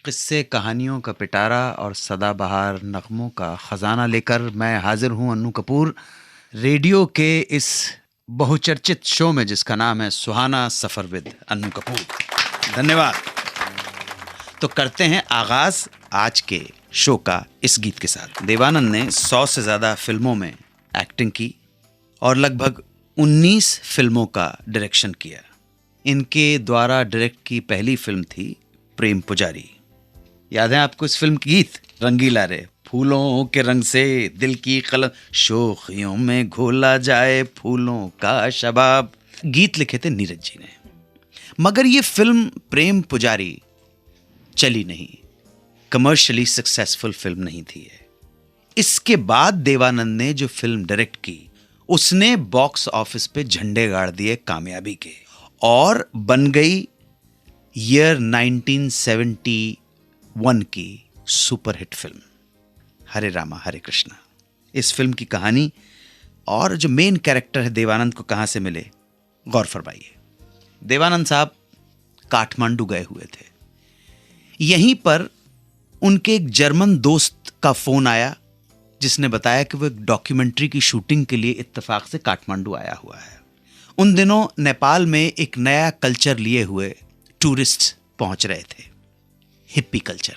किस्से कहानियों का पिटारा और सदाबहार नगमों का खजाना लेकर मैं हाजिर हूं अन्नू कपूर, रेडियो के इस बहुचर्चित शो में जिसका नाम है सुहाना सफर विद अन्नू कपूर। धन्यवाद। तो करते हैं आगाज आज के शो का इस गीत के साथ। देवानंद ने 100 से ज्यादा फिल्मों में एक्टिंग की और लगभग 19 फिल्मों का डायरेक्शन किया। इनके द्वारा डायरेक्ट की पहली फिल्म थी प्रेम पुजारी। याद है आपको इस फिल्म की गीत? रंगीला रे फूलों के रंग से दिल की कलम, शोखियों में घोला जाए फूलों का शबाब। गीत लिखे थे नीरज जी ने। मगर ये फिल्म प्रेम पुजारी चली नहीं, कमर्शियली सक्सेसफुल फिल्म नहीं थी। इसके बाद देवानंद ने जो फिल्म डायरेक्ट की उसने बॉक्स ऑफिस पे झंडे गाड़ दिए कामयाबी के और बन गई ईयर 1971 की सुपरहिट फिल्म हरे रामा हरे कृष्णा। इस फिल्म की कहानी और जो मेन कैरेक्टर है देवानंद को कहां से मिले, गौर फरमाइए। देवानंद साहब काठमांडू गए हुए थे। यहीं पर उनके एक जर्मन दोस्त का फोन आया जिसने बताया कि वो एक डॉक्यूमेंट्री की शूटिंग के लिए इत्तेफाक से काठमांडू आया हुआ है। उन दिनों नेपाल में एक नया कल्चर लिए हुए टूरिस्ट पहुंच रहे थे, हिप्पी कल्चर,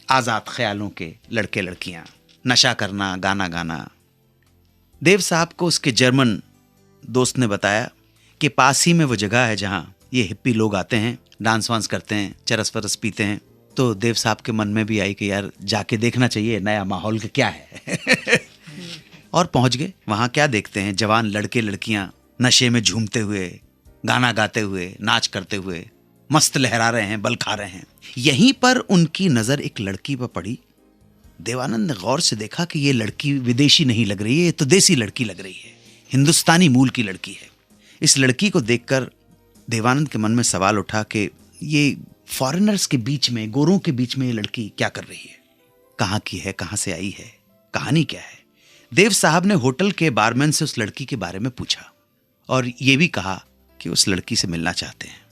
आजाद ख्यालों के लड़के लड़कियां, नशा करना, गाना गाना। देव साहब को उसके जर्मन दोस्त ने बताया कि पास ही में वो जगह है जहां ये हिप्पी लोग आते हैं, डांस वांस करते हैं, चरस परस पीते हैं। तो देव साहब के मन में भी आई कि यार जाके देखना चाहिए नया माहौल का क्या है। और पहुंच गए। वहां क्या देखते हैं, जवान लड़के लड़कियां नशे में झूमते हुए, गाना गाते हुए, नाच करते हुए, मस्त लहरा रहे हैं, बल खा रहे हैं। यहीं पर उनकी नजर एक लड़की पर पड़ी। देवानंद ने गौर से देखा कि ये लड़की विदेशी नहीं लग रही है, ये तो देसी लड़की लग रही है, हिंदुस्तानी मूल की लड़की है। इस लड़की को देखकर देवानंद के मन में सवाल उठा कि ये फॉरेनर्स के बीच में, गोरों के बीच में ये लड़की क्या कर रही है, कहाँ की है, कहाँ से आई है, कहानी क्या है। देव साहब ने होटल के बारमैन से उस लड़की के बारे में पूछा और ये भी कहा कि उस लड़की से मिलना चाहते हैं।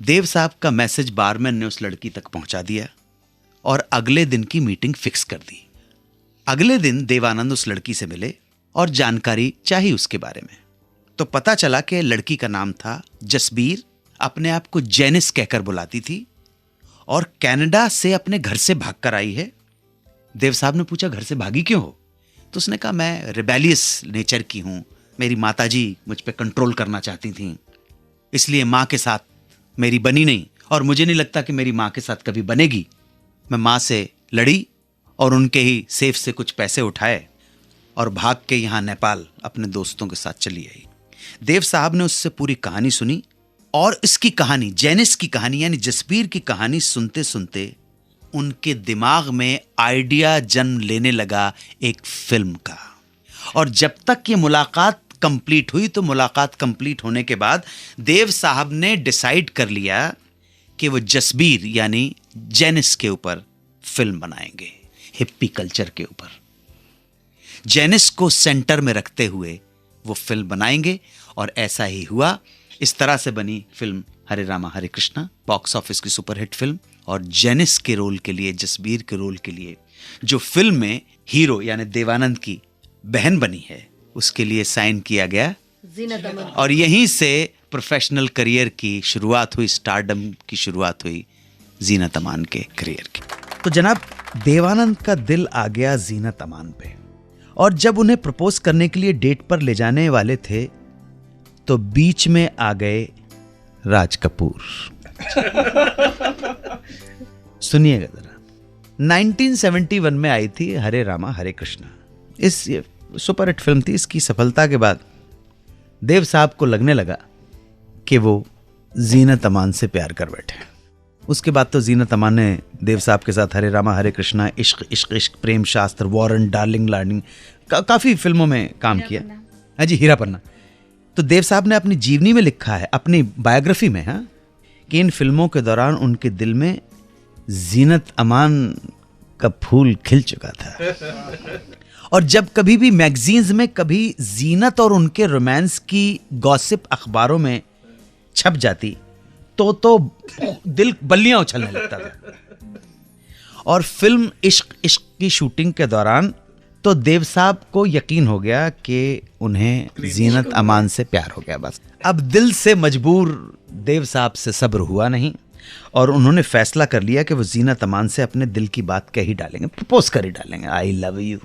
देव साहब का मैसेज बारमैन ने उस लड़की तक पहुंचा दिया और अगले दिन की मीटिंग फिक्स कर दी। अगले दिन देवानंद उस लड़की से मिले और जानकारी चाहिए उसके बारे में। तो पता चला कि लड़की का नाम था जसबीर, अपने आप को जेनिस कहकर बुलाती थी और कनाडा से अपने घर से भागकर आई है। देव साहब ने पूछा घर से भागी क्यों हो? तो उसने कहा मैं रिबेलियस नेचर की हूं, मेरी माताजी मुझ पे कंट्रोल करना चाहती थीं, इसलिए मां के साथ मेरी बनी नहीं और मुझे नहीं लगता कि मेरी मां के साथ कभी बनेगी। मैं मां से लड़ी और उनके ही सेफ से कुछ पैसे उठाए और भाग के यहां नेपाल अपने दोस्तों के साथ चली आई। देव साहब ने उससे पूरी कहानी सुनी और इसकी कहानी, जेनिस की कहानी यानी जसबीर की कहानी सुनते सुनते उनके दिमाग में आइडिया जन्म लेने लगा एक फिल्म का। और जब तक ये मुलाकात कंप्लीट हुई, तो मुलाकात कंप्लीट होने के बाद देव साहब ने डिसाइड कर लिया कि वो जसबीर यानी जेनिस के ऊपर फिल्म बनाएंगे, हिप्पी कल्चर के ऊपर। जेनिस को सेंटर में रखते हुए वो फिल्म बनाएंगे और ऐसा ही हुआ। इस तरह से बनी फिल्म हरे रामा हरे कृष्णा, बॉक्स ऑफिस की सुपरहिट फिल्म। और जेनिस के रोल के लिए, जसबीर के रोल के लिए जो फिल्म में हीरो यानी देवानंद की बहन बनी है, उसके लिए साइन किया गया जीनत अमान। और यहीं से प्रोफेशनल करियर की शुरुआत हुई, स्टारडम की शुरुआत हुई जीनत अमान के करियर की। तो जनाब देवानंद का दिल आ गया जीनत अमान पे और जब उन्हें प्रपोज करने के लिए डेट पर ले जाने वाले थे तो बीच में आ गए राज कपूर। सुनिएगा जरा, 1971 में आई थी हरे रामा हरे कृष्णा। इस सुपरहिट फिल्म थी। इसकी सफलता के बाद देव साहब को लगने लगा कि वो जीनत अमान से प्यार कर बैठे। उसके बाद तो जीनत अमान ने देव साहब के साथ हरे रामा हरे कृष्णा, इश्क इश्क इश्क, प्रेम शास्त्र, वारंट, डार्लिंग लार्डिंग, काफ़ी फिल्मों में काम किया। हाँ जी, हीरा पन्ना। तो देव साहब ने अपनी जीवनी में लिखा है, अपनी बायोग्राफी में, हाँ, कि इन फिल्मों के दौरान उनके दिल में जीनत अमान का फूल खिल चुका था। और जब कभी भी मैगजीन्स में कभी जीनत और उनके रोमांस की गॉसिप अखबारों में छप जाती तो दिल बल्लियां उछलने लगता था। और फिल्म इश्क इश्क की शूटिंग के दौरान तो देव साहब को यकीन हो गया कि उन्हें जीनत अमान से प्यार हो गया। बस अब दिल से मजबूर देव साहब से सब्र हुआ नहीं और उन्होंने फैसला कर लिया कि वो जीनत अमान से अपने दिल की बात कह ही डालेंगे, प्रपोज कर ही डालेंगे, आई लव यू।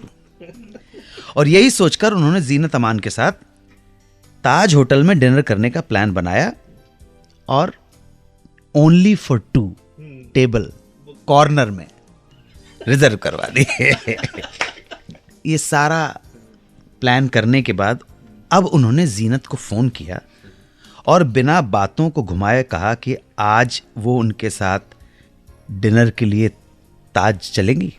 और यही सोचकर उन्होंने जीनत अमान के साथ ताज होटल में डिनर करने का प्लान बनाया और ओनली फॉर 2 टेबल कॉर्नर में रिजर्व करवा दी। ये सारा प्लान करने के बाद अब उन्होंने जीनत को फोन किया और बिना बातों को घुमाए कहा कि आज वो उनके साथ डिनर के लिए ताज चलेंगी।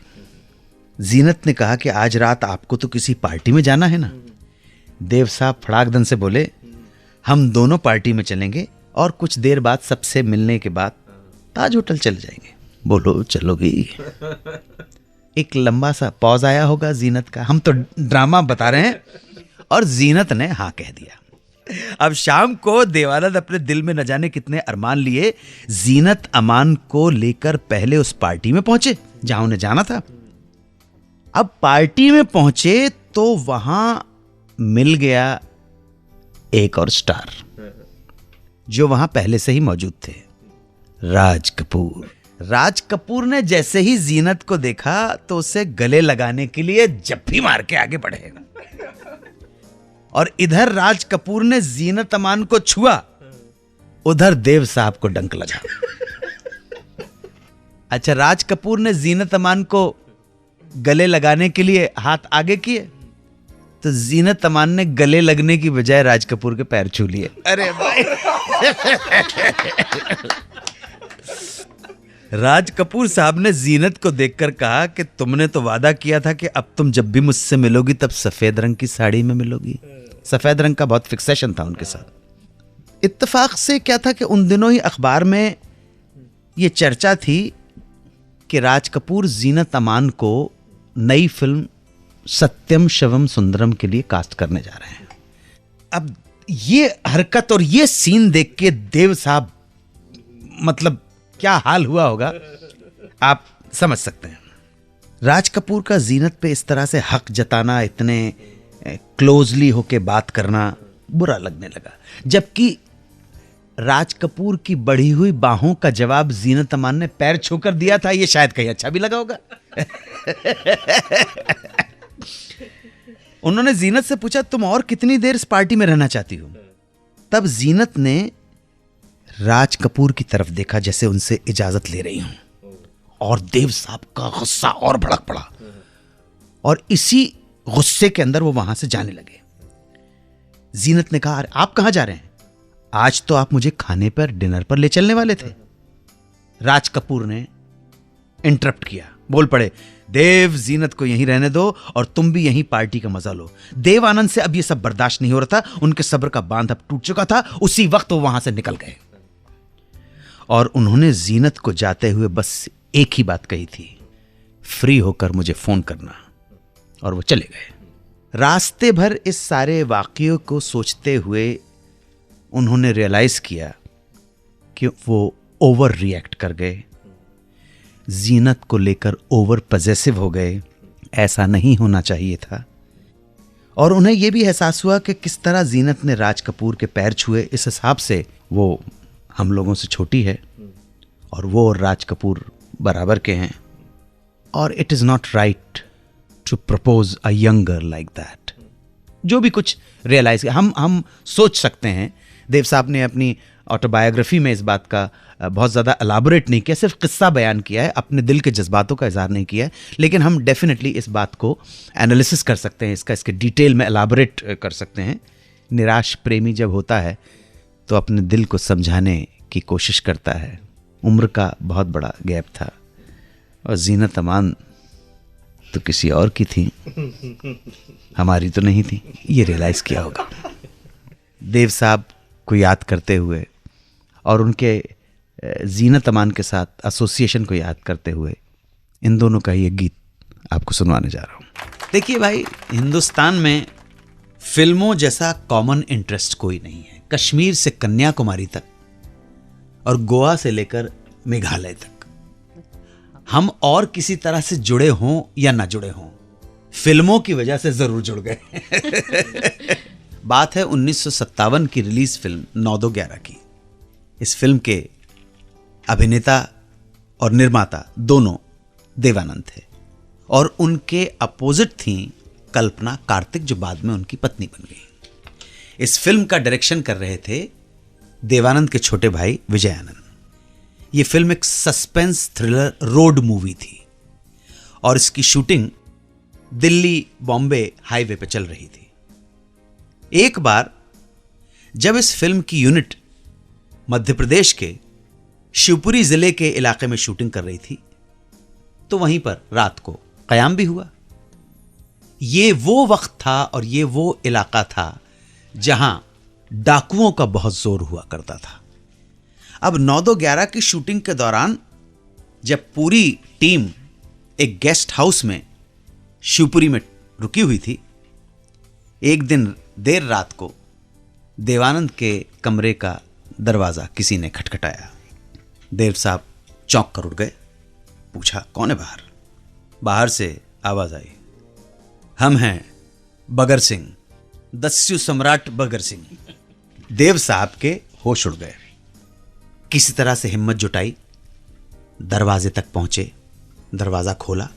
जीनत ने कहा कि आज रात आपको तो किसी पार्टी में जाना है ना। देव साहब फड़ाकदन से बोले, हम दोनों पार्टी में चलेंगे और कुछ देर बाद सबसे मिलने के बाद ताज होटल चले जाएंगे। बोलो चलोगी? एक लंबा सा पॉज आया होगा जीनत का, हम तो ड्रामा बता रहे हैं, और जीनत ने हाँ कह दिया। अब शाम को देवानंद अपने दिल में न जाने कितने अरमान लिए जीनत अमान को लेकर पहले उस पार्टी में पहुंचे जहां उन्हें जाना था। अब पार्टी में पहुंचे तो वहां मिल गया एक और स्टार जो वहां पहले से ही मौजूद थे, राज कपूर। राज कपूर ने जैसे ही जीनत को देखा तो उसे गले लगाने के लिए जप्पी मार के आगे बढ़े और इधर राज कपूर ने जीनत अमान को छुआ, उधर देव साहब को डंक लगा। अच्छा, राज कपूर ने जीनत अमान को गले लगाने के लिए हाथ आगे किए तो जीनत अमान ने गले लगने की बजाय राज कपूर के पैर छू लिए। अरे भाई राज कपूर साहब ने जीनत को देखकर कहा कि तुमने तो वादा किया था कि अब तुम जब भी मुझसे मिलोगी तब सफेद रंग की साड़ी में मिलोगी। सफेद रंग का बहुत फिक्सेशन था उनके साथ। इत्तेफाक से क्या था कि उन दिनों ही अखबार में यह चर्चा थी कि राज कपूर जीनत अमान को नई फिल्म सत्यम शिवम सुंदरम के लिए कास्ट करने जा रहे हैं। अब ये हरकत और ये सीन देख के देव साहब, मतलब क्या हाल हुआ होगा आप समझ सकते हैं। राज कपूर का जीनत पे इस तरह से हक जताना, इतने क्लोजली होके बात करना बुरा लगने लगा, जबकि राज कपूर की बढ़ी हुई बाहों का जवाब जीनत अमान ने पैर छूकर दिया था। ये शायद कहीं अच्छा भी लगा होगा। उन्होंने जीनत से पूछा, तुम और कितनी देर इस पार्टी में रहना चाहती हो? तब जीनत ने राज कपूर की तरफ देखा जैसे उनसे इजाजत ले रही हूं, और देव साहब का गुस्सा और भड़क पड़ा और इसी गुस्से के अंदर वो वहां से जाने लगे। जीनत ने कहा, आप कहां जा रहे हैं? आज तो आप मुझे खाने पर, डिनर पर ले चलने वाले थे। राज कपूर ने इंटरप्ट किया, बोल पड़े, देव जीनत को यहीं रहने दो और तुम भी यहीं पार्टी का मजा लो। देव आनंद से अब यह सब बर्दाश्त नहीं हो रहा था, उनके सब्र का बांध अब टूट चुका था। उसी वक्त वो वहां से निकल गए और उन्होंने जीनत को जाते हुए बस एक ही बात कही थी, फ्री होकर मुझे फोन करना, और वो चले गए। रास्ते भर इस सारे वाकये को सोचते हुए उन्होंने रियलाइज किया कि वो ओवर रिएक्ट कर गए, जीनत को लेकर ओवर पॉजेसिव हो गए। ऐसा नहीं होना चाहिए था। और उन्हें यह भी एहसास हुआ कि किस तरह जीनत ने राज कपूर के पैर छुए। इस हिसाब से वो हम लोगों से छोटी है और वो और राज कपूर बराबर के हैं, और it is not right to propose a young girl like that. जो भी कुछ रियलाइज हम सोच सकते हैं। देव साहब ने अपनी ऑटोबायोग्राफी में इस बात का बहुत ज़्यादा एलाबोरेट नहीं किया, सिर्फ किस्सा बयान किया है, अपने दिल के जज्बातों का इजहार नहीं किया है। लेकिन हम डेफिनेटली इस बात को एनालिसिस कर सकते हैं, इसके डिटेल में एलाबोरेट कर सकते हैं। निराश प्रेमी जब होता है तो अपने दिल को समझाने की कोशिश करता है। उम्र का बहुत बड़ा गैप था और जीनत अमान तो किसी और की थी, हमारी तो नहीं थी। ये रियलाइज़ किया होगा देव साहब को याद करते हुए और उनके जीनत अमान के साथ एसोसिएशन को याद करते हुए इन दोनों का ये गीत आपको सुनवाने जा रहा हूँ। देखिए भाई, हिंदुस्तान में फिल्मों जैसा कॉमन इंटरेस्ट कोई नहीं है। कश्मीर से कन्याकुमारी तक और गोवा से लेकर मेघालय तक हम और किसी तरह से जुड़े हों या ना जुड़े हों, फिल्मों की वजह से जरूर जुड़ गए। बात है 1957 की रिलीज फिल्म 9-2-11 की। इस फिल्म के अभिनेता और निर्माता दोनों देवानंद थे और उनके अपोजिट थी कल्पना कार्तिक, जो बाद में उनकी पत्नी बन गई। इस फिल्म का डायरेक्शन कर रहे थे देवानंद के छोटे भाई विजय आनंद। यह फिल्म एक सस्पेंस थ्रिलर रोड मूवी थी और इसकी शूटिंग दिल्ली बॉम्बे हाईवे पे चल रही थी। एक बार जब इस फिल्म की यूनिट मध्य प्रदेश के शिवपुरी जिले के इलाके में शूटिंग कर रही थी तो वहीं पर रात को कयाम भी हुआ। ये वो वक्त था और ये वो इलाका था जहां डाकुओं का बहुत जोर हुआ करता था। अब 9-2-11 की शूटिंग के दौरान जब पूरी टीम एक गेस्ट हाउस में शिवपुरी में रुकी हुई थी, एक दिन देर रात को देवानंद के कमरे का दरवाजा किसी ने खटखटाया। देव साहब चौंक कर उठ गए, पूछा कौन है बाहर? बाहर से आवाज आई, हम हैं बगर सिंह, दस्यु सम्राट बगर सिंह। देव साहब के होश उड़ गए, किसी तरह से हिम्मत जुटाई, दरवाजे तक पहुंचे, दरवाजा खोला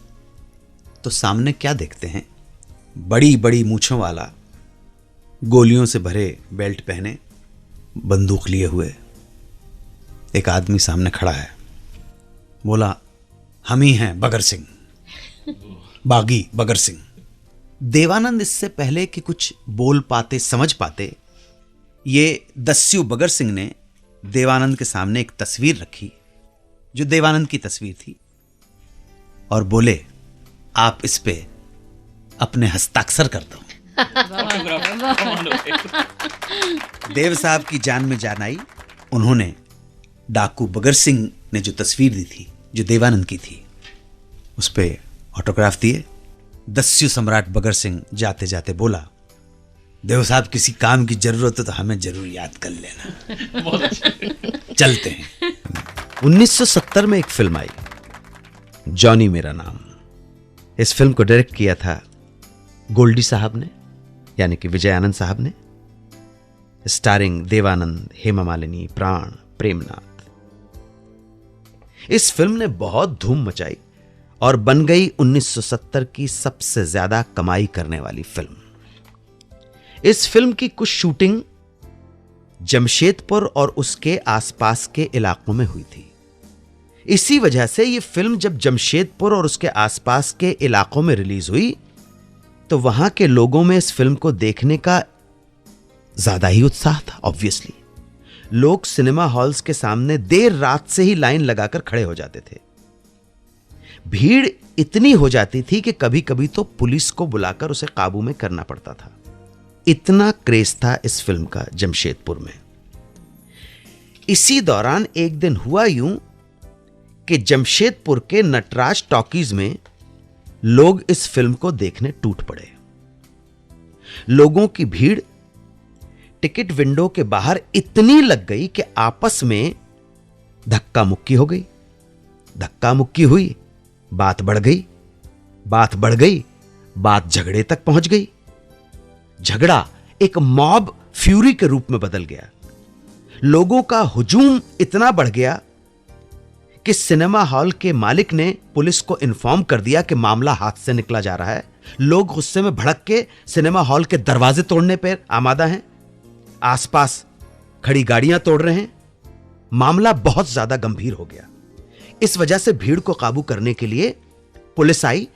तो सामने क्या देखते हैं, बड़ी बड़ी मूंछों वाला, गोलियों से भरे बेल्ट पहने, बंदूक लिए हुए एक आदमी सामने खड़ा है। बोला, हम ही हैं बगर सिंह, बागी बगर सिंह। देवानंद इससे पहले कि कुछ बोल पाते समझ पाते, ये दस्यु बगर सिंह ने देवानंद के सामने एक तस्वीर रखी जो देवानंद की तस्वीर थी और बोले, आप इस पे अपने हस्ताक्षर कर दो। देव साहब की जान में जान आई। उन्होंने डाकू बगर सिंह ने जो तस्वीर दी थी जो देवानंद की थी, उस पे ऑटोग्राफ दिए। दस्यु सम्राट बगर सिंह जाते जाते बोला, देव साहब किसी काम की जरूरत हो तो हमें जरूर याद कर लेना। चलते हैं। 1970 में एक फिल्म आई, जॉनी मेरा नाम। इस फिल्म को डायरेक्ट किया था गोल्डी साहब ने, यानी कि विजय आनंद साहब ने, स्टारिंग देवानंद, हेमा मालिनी, प्राण, प्रेमनाथ। इस फिल्म ने बहुत धूम मचाई और बन गई 1970 की सबसे ज्यादा कमाई करने वाली फिल्म। इस फिल्म की कुछ शूटिंग जमशेदपुर और उसके आसपास के इलाकों में हुई थी। इसी वजह से यह फिल्म जब जमशेदपुर और उसके आसपास के इलाकों में रिलीज हुई तो वहां के लोगों में इस फिल्म को देखने का ज्यादा ही उत्साह था। ऑब्वियसली लोग सिनेमा हॉल्स के सामने देर रात से ही लाइन लगाकर खड़े हो जाते थे। भीड़ इतनी हो जाती थी कि कभी कभी तो पुलिस को बुलाकर उसे काबू में करना पड़ता था। इतना क्रेज था इस फिल्म का जमशेदपुर में। इसी दौरान एक दिन हुआ यूं कि जमशेदपुर के नटराज टॉकीज में लोग इस फिल्म को देखने टूट पड़े। लोगों की भीड़ टिकट विंडो के बाहर इतनी लग गई कि आपस में धक्का मुक्की हो गई। धक्का मुक्की हुई, बात बढ़ गई, बात बढ़ गई, बात झगड़े तक पहुंच गई। झगड़ा एक मॉब फ्यूरी के रूप में बदल गया। लोगों का हुजूम इतना बढ़ गया कि सिनेमा हॉल के मालिक ने पुलिस को इन्फॉर्म कर दिया कि मामला हाथ से निकला जा रहा है। लोग गुस्से में भड़क के सिनेमा हॉल के दरवाजे तोड़ने पर आमादा हैं, आसपास खड़ी गाड़ियां तोड़ रहे हैं। मामला बहुत ज्यादा गंभीर हो गया। इस वजह से भीड़ को काबू करने के लिए पुलिस आई।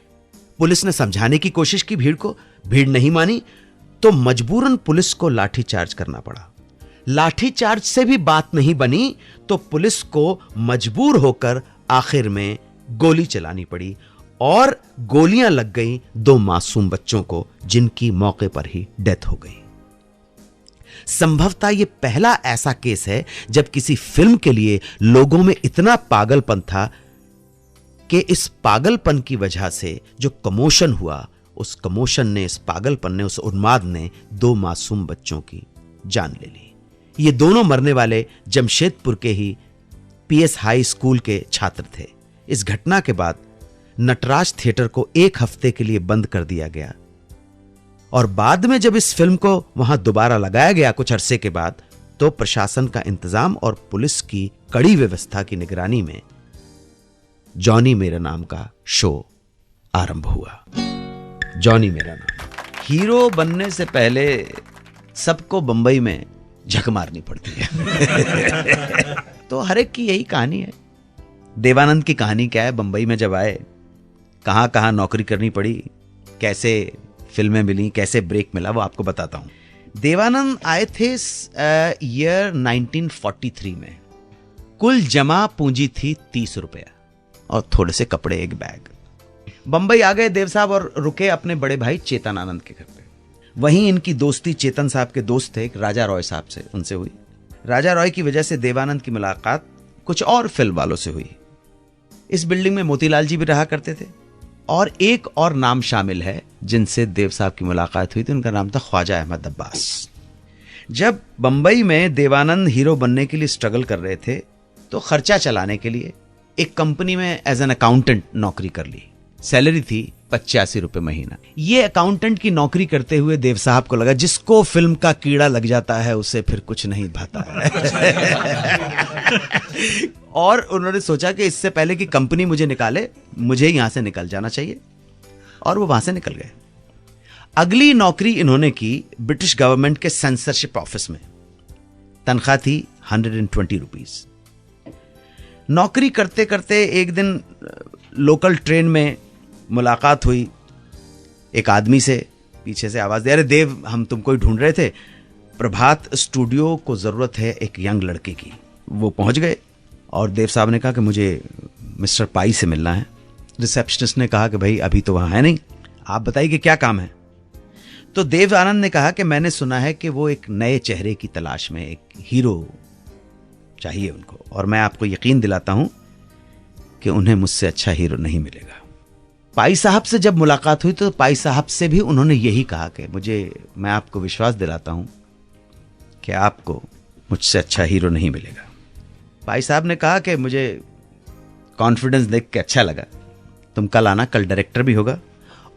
पुलिस ने समझाने की कोशिश की भीड़ को, भीड़ नहीं मानी तो मजबूरन पुलिस को लाठीचार्ज करना पड़ा। लाठीचार्ज से भी बात नहीं बनी तो पुलिस को मजबूर होकर आखिर में गोली चलानी पड़ी और गोलियां लग गई 2 मासूम बच्चों को, जिनकी मौके पर ही डेथ हो गई। संभवतः यह पहला ऐसा केस है जब किसी फिल्म के लिए लोगों में इतना पागलपन था कि इस पागलपन की वजह से जो कमोशन हुआ, उस कमोशन ने, इस पागलपन ने, उस उन्माद ने 2 मासूम बच्चों की जान ले ली। ये दोनों मरने वाले जमशेदपुर के ही पीएस हाई स्कूल के छात्र थे। इस घटना के बाद नटराज थिएटर को 1 हफ्ते के लिए बंद कर दिया गया और बाद में जब इस फिल्म को वहां दोबारा लगाया गया कुछ अरसे के बाद, तो प्रशासन का इंतजाम और पुलिस की कड़ी व्यवस्था की निगरानी में जॉनी मेरा नाम का शो आरंभ हुआ। जॉनी मेरा नाम। हीरो बनने से पहले सबको बंबई में झक मारनी पड़ती है। तो हर एक की यही कहानी है। देवानंद की कहानी क्या है, बंबई में जब आए कहां कहां नौकरी करनी पड़ी, कैसे फिल्में मिली, कैसे ब्रेक मिला, वो आपको बताता हूं। देवानंद आए थे ईयर 1943 में। कुल जमा पूंजी थी 30 रुपया और थोड़े से कपड़े, एक बैग। बंबई आ गए देव साहब और रुके अपने बड़े भाई चेतन आनंद के घर पे। वहीं इनकी दोस्ती चेतन साहब के दोस्त थे एक राजा रॉय साहब से, उनसे हुई। राजा रॉय की वजह से देवानंद की मुलाकात कुछ और फिल्म वालों से हुई। इस बिल्डिंग में मोतीलाल जी भी रहा करते थे और एक और नाम शामिल है जिनसे देव साहब की मुलाकात हुई थी। उनका नाम था ख्वाजा अहमद अब्बास। जब बंबई में देवानंद हीरो बनने के लिए स्ट्रगल कर रहे थे तो खर्चा चलाने के लिए एक कंपनी में एज एन अकाउंटेंट नौकरी कर ली। सैलरी थी 85 रुपए महीना। ये अकाउंटेंट की नौकरी करते हुए देव साहब को लगा जिसको फिल्म का कीड़ा लग जाता है उसे फिर कुछ नहीं भाता है। और उन्होंने सोचा कि इससे पहले कि कंपनी मुझे निकाले, मुझे यहां से निकल जाना चाहिए, और वो वहां से निकल गए। अगली नौकरी इन्होंने की ब्रिटिश गवर्नमेंट के सेंसरशिप ऑफिस में। तनख्वाह थी 120 रुपीज। नौकरी करते करते एक दिन लोकल ट्रेन में मुलाकात हुई एक आदमी से। पीछे से आवाज दे, अरे देव, हम तुमको ही ढूंढ रहे थे, प्रभात स्टूडियो को जरूरत है एक यंग लड़के की। वो पहुंच गए और देव साहब ने कहा कि मुझे मिस्टर पाई से मिलना है। रिसेप्शनिस्ट ने कहा कि भाई अभी तो वहां है नहीं, आप बताइए कि क्या काम है। तो देव आनंद ने कहा कि मैंने सुना है कि वो एक नए चेहरे की तलाश में, एक हीरो चाहिए उनको, और मैं आपको यकीन दिलाता हूं कि उन्हें मुझसे अच्छा हीरो नहीं मिलेगा। पाई साहब से जब मुलाकात हुई तो पाई साहब से भी उन्होंने यही कहा कि मैं आपको विश्वास दिलाता हूं कि आपको मुझसे अच्छा हीरो नहीं मिलेगा। पाई साहब ने कहा कि मुझे कॉन्फिडेंस देख के अच्छा लगा, तुम कल आना, कल डायरेक्टर भी होगा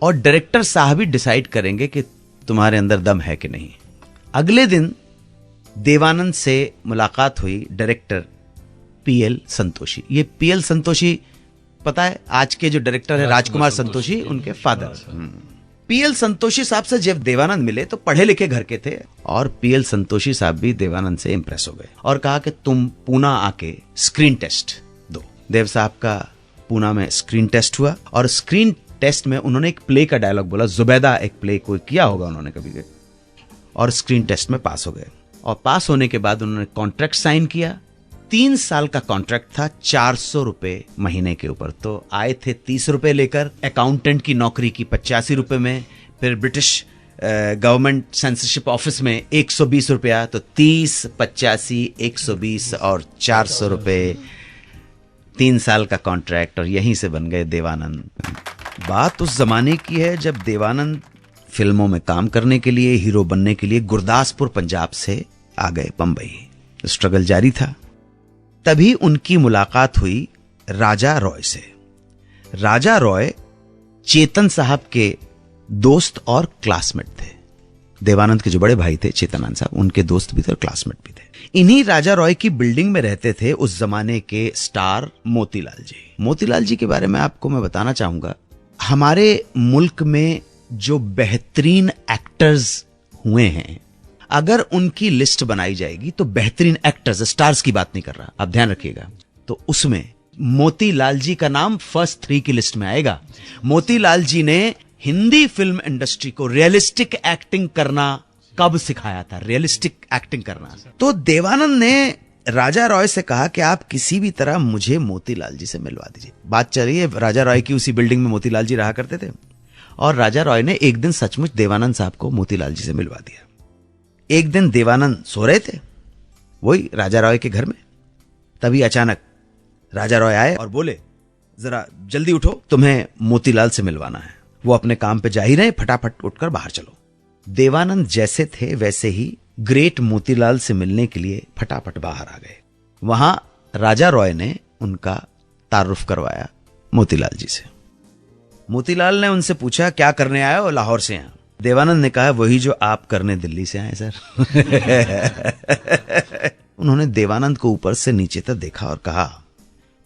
और डायरेक्टर साहब ही डिसाइड करेंगे कि तुम्हारे अंदर दम है कि नहीं। अगले दिन देवानंद से मुलाकात हुई डायरेक्टर पीएल संतोषी। ये पीएल संतोषी पता है, आज के जो डायरेक्टर है राजकुमार संतोषी, उनके फादर। पीएल संतोषी साहब से जब देवानंद मिले तो पढ़े लिखे घर के थे और पीएल संतोषी साहब भी देवानंद से इंप्रेस हो गए और कहा कि तुम पूना आके स्क्रीन टेस्ट दो। देव साहब का पूना में स्क्रीन टेस्ट हुआ और स्क्रीन टेस्ट में उन्होंने एक प्ले का डायलॉग बोला। जुबैदा एक प्ले कोई किया होगा उन्होंने कभी, और स्क्रीन टेस्ट में पास हो गए। और पास होने के बाद उन्होंने कॉन्ट्रैक्ट साइन किया। 3 साल का कॉन्ट्रैक्ट था, 400 रुपए महीने के ऊपर। तो आए थे 30 रुपए लेकर, अकाउंटेंट की नौकरी की 85 रुपए में, फिर ब्रिटिश गवर्नमेंट सेंसरशिप ऑफिस में 120 रुपया। तो 30, 85, 120 और 400 रुपए, 3 साल का कॉन्ट्रैक्ट, और यहीं से बन गए देवानंद। बात उस जमाने की है जब देवानंद फिल्मों में काम करने के लिए, हीरो बनने के लिए गुरदासपुर पंजाब से आ गए बंबई। स्ट्रगल जारी था। तभी उनकी मुलाकात हुई राजा रॉय से। राजा रॉय चेतन साहब के दोस्त और क्लासमेट थे। देवानंद के जो बड़े भाई थे चेतन आनंद साहब, उनके दोस्त भी थे और क्लासमेट भी थे। इन्हीं राजा रॉय की बिल्डिंग में रहते थे उस जमाने के स्टार मोतीलाल जी। मोतीलाल जी के बारे में आपको मैं बताना चाहूंगा, हमारे मुल्क में जो बेहतरीन एक्टर्स हुए हैं, अगर उनकी लिस्ट बनाई जाएगी तो बेहतरीन एक्टर्स, स्टार्स की बात नहीं कर रहा, आप ध्यान रखिएगा, तो उसमें मोतीलाल जी का नाम फर्स्ट 3 की लिस्ट में आएगा। मोतीलाल जी ने हिंदी फिल्म इंडस्ट्री को रियलिस्टिक एक्टिंग करना कब सिखाया था, रियलिस्टिक एक्टिंग करना। तो देवानंद ने राजा रॉय से कहा कि आप किसी भी तरह मुझे मोतीलाल जी से मिलवा दीजिए। बात चलिए राजा रॉय की, उसी बिल्डिंग में मोतीलाल जी रहा करते थे और राजा रॉय ने एक दिन सचमुच देवानंद साहब को मोतीलाल जी से मिलवा दिया। एक दिन देवानंद सो रहे थे वही राजा रॉय के घर में, तभी अचानक राजा रॉय आए और बोले, जरा जल्दी उठो, तुम्हें मोतीलाल से मिलवाना है। वो अपने काम पे जा ही रहे, फटाफट उठकर बाहर चलो। देवानंद जैसे थे वैसे ही ग्रेट मोतीलाल से मिलने के लिए फटाफट बाहर आ गए। वहां राजा रॉय ने उनका तारुफ करवाया मोतीलाल जी से। मोतीलाल ने उनसे पूछा, क्या करने आए हो? लाहौर से हैं। देवानंद ने कहा, वही जो आप करने दिल्ली से आए सर। उन्होंने देवानंद को ऊपर से नीचे तक देखा और कहा,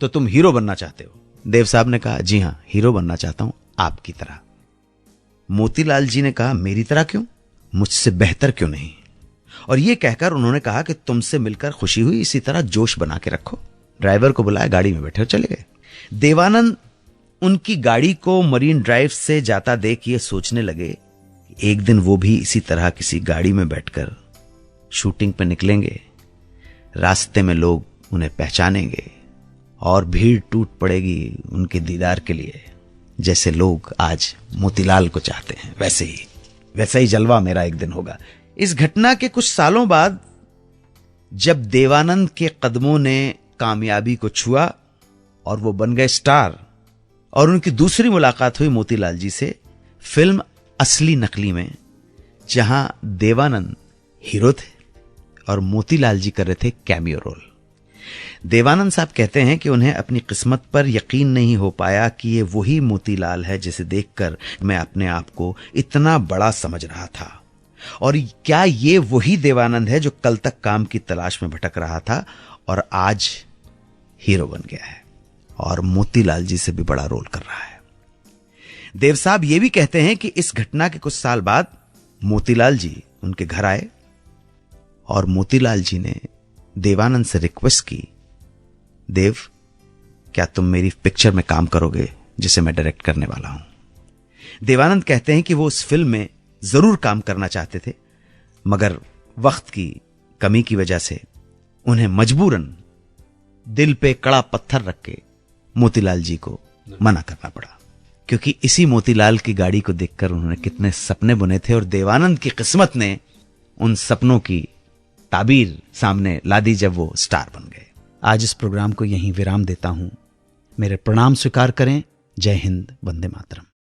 तो तुम हीरो बनना चाहते हो? देव साहब ने कहा, जी हां, हीरो बनना चाहता हूं, आपकी तरह। मोतीलाल जी ने कहा, मेरी तरह क्यों? मुझसे बेहतर क्यों नहीं? और यह कहकर उन्होंने कहा कि तुमसे मिलकर खुशी हुई, इसी तरह जोश बना के रखो। ड्राइवर को बुलाया, गाड़ी में बैठे और चले गए। देवानंद उनकी गाड़ी को मरीन ड्राइव से जाता देख ये सोचने लगे, एक दिन वो भी इसी तरह किसी गाड़ी में बैठकर शूटिंग पर निकलेंगे, रास्ते में लोग उन्हें पहचानेंगे और भीड़ टूट पड़ेगी उनके दीदार के लिए। जैसे लोग आज मोतीलाल को चाहते हैं, वैसा ही जलवा मेरा एक दिन होगा। इस घटना के कुछ सालों बाद जब देवानंद के कदमों ने कामयाबी को छुआ और वो बन गए स्टार, और उनकी दूसरी मुलाकात हुई मोतीलाल जी से फिल्म असली नकली में, जहां देवानंद हीरो थे और मोतीलाल जी कर रहे थे कैमियो रोल। देवानंद साहब कहते हैं कि उन्हें अपनी किस्मत पर यकीन नहीं हो पाया कि ये वही मोतीलाल है जिसे देखकर मैं अपने आप को इतना बड़ा समझ रहा था, और क्या ये वही देवानंद है जो कल तक काम की तलाश में भटक रहा था और आज हीरो बन गया है और मोतीलाल जी से भी बड़ा रोल कर रहा है। देव साहब ये भी कहते हैं कि इस घटना के कुछ साल बाद मोतीलाल जी उनके घर आए और मोतीलाल जी ने देवानंद से रिक्वेस्ट की, देव, क्या तुम मेरी पिक्चर में काम करोगे जिसे मैं डायरेक्ट करने वाला हूं? देवानंद कहते हैं कि वो उस फिल्म में जरूर काम करना चाहते थे, मगर वक्त की कमी की वजह से उन्हें मजबूरन दिल पे कड़ा पत्थर रख के मोतीलाल जी को मना करना पड़ा, क्योंकि इसी मोतीलाल की गाड़ी को देखकर उन्होंने कितने सपने बुने थे और देवानंद की किस्मत ने उन सपनों की ताबीर सामने ला दी जब वो स्टार बन गए। आज इस प्रोग्राम को यहीं विराम देता हूं। मेरे प्रणाम स्वीकार करें। जय हिंद, वंदे मातरम।